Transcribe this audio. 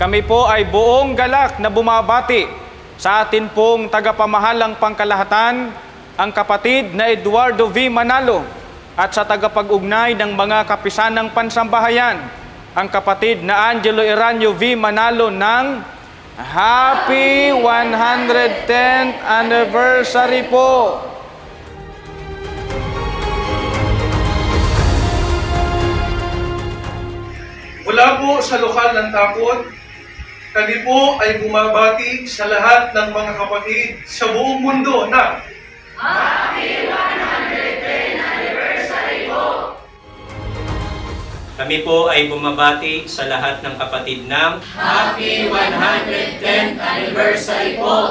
Kami po ay buong galak na bumabati sa atin pong tagapamahalang pangkalahatan, ang kapatid na Eduardo V. Manalo, at sa tagapag-ugnay ng mga kapisanang pansambahayan, ang kapatid na Angelo Eranio V. Manalo ng Happy 110th Anniversary po! Mula po sa lokal ng Takot, kami po ay bumabati sa lahat ng mga kapatid sa buong mundo na Happy 110th Anniversary po! Kami po ay bumabati sa lahat ng kapatid ng Happy 110th Anniversary po!